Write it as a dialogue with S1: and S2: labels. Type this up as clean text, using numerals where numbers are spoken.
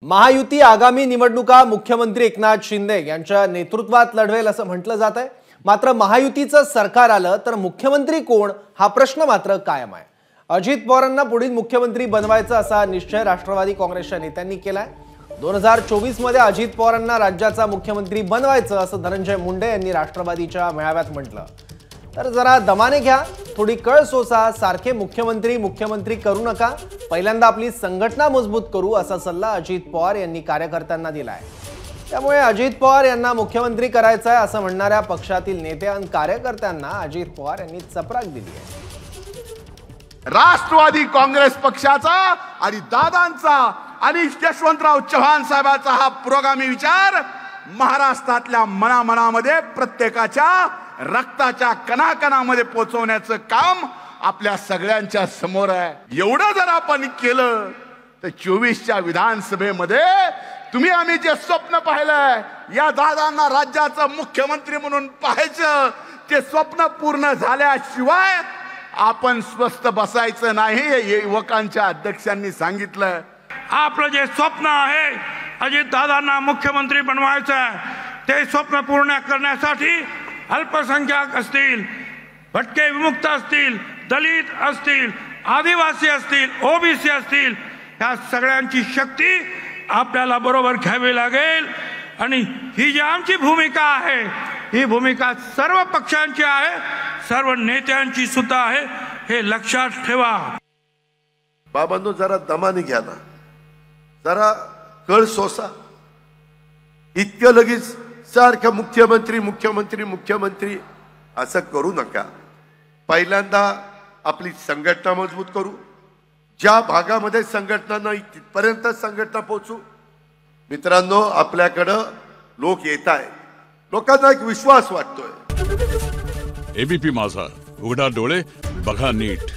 S1: महायुती आगामी निवडणुका मुख्यमंत्री एकनाथ शिंदे यांच्या नेतृत्वात लढवेल असं म्हटलं जात आहे। मात्र महायुतीचं सरकार आलं तर मुख्यमंत्री कोण हा प्रश्न मात्र कायम आहे। अजित पवारांना पुढील मुख्यमंत्री बनवायचा असा निश्चय राष्ट्रवादी काँग्रेसच्या नेत्यांनी केलाय। 2024 मध्ये अजित पवारांना राज्याचा मुख्यमंत्री बनवायचं असं धनंजय मुंडे यांनी राष्ट्रवादीच्या मेळाव्यात म्हटलं। तर जरा दमाने घ्या, थोडी कळ सोसा, सारखे मुख्यमंत्री करू नका, पहिल्यांदा आपली संघटना मजबूत करू असा सल्ला अजित पवार यांनी कार्यकर्त्यांना दिलाय। त्यामुळे अजित पवार यांना मुख्यमंत्री करायचं आहे असं म्हणणाऱ्या पक्षातील नेते आणि कार्यकर्त्यांना अजित पवार यांनी चपराक दिली आहे।
S2: राष्ट्रवादी काँग्रेस पक्षाचा आणि दादांचा आणि यशवंतराव चव्हाण साहेबांचा हा पुरोगामी विचार महाराष्ट्रातल्या मनामनामध्ये प्रत्येकाच्या रक्ताच्या कणाकणामध्ये पोहोचवण्याचं काम आपल्या सगळ्यांच्या समोर आहे। एवढं जर आपण केलं तर 24च्या विधानसभेमध्ये तुम्ही आम्ही जे स्वप्न पाहिलंय, या दादांना राज्याचं मुख्यमंत्री म्हणून पाहायचं, ते स्वप्न पूर्ण झाल्याशिवाय आपण स्वस्थ बसायचं नाही, हे युवकांच्या अध्यक्षांनी सांगितलं।
S3: आपलं जे स्वप्न आहे अजित दादांना मुख्यमंत्री बनवायचं आहे, ते स्वप्न पूर्ण करण्यासाठी अल्पसंख्याक असतील, भटके विमुक्त असतील, दलित असतील, आदिवासी असतील, ओबीसी असतील, या सगळ्यांची शक्ती आपल्याला बरोबर घ्यावी लागेल। आणि ही जी आमची भूमिका आहे, ही भूमिका सर्व पक्षांची आहे, सर्व नेत्यांची सुद्धा आहे, हे लक्षात ठेवा।
S4: बाबांनो, जरा दमाने घ्या ना, जरा कळ सोसा। इतकं लगेच सारखं मुख्यमंत्री असं करू नका। पहिल्यांदा आपली संघटना मजबूत करू, ज्या भागामध्ये संघटना नाही तिथपर्यंत संघटना पोहोचू। मित्रांनो, आपल्याकडं लोक येत आहे, लोकांना एक विश्वास वाटतोय।
S5: एबीपी माझा, उघडा डोळे बघा नीट।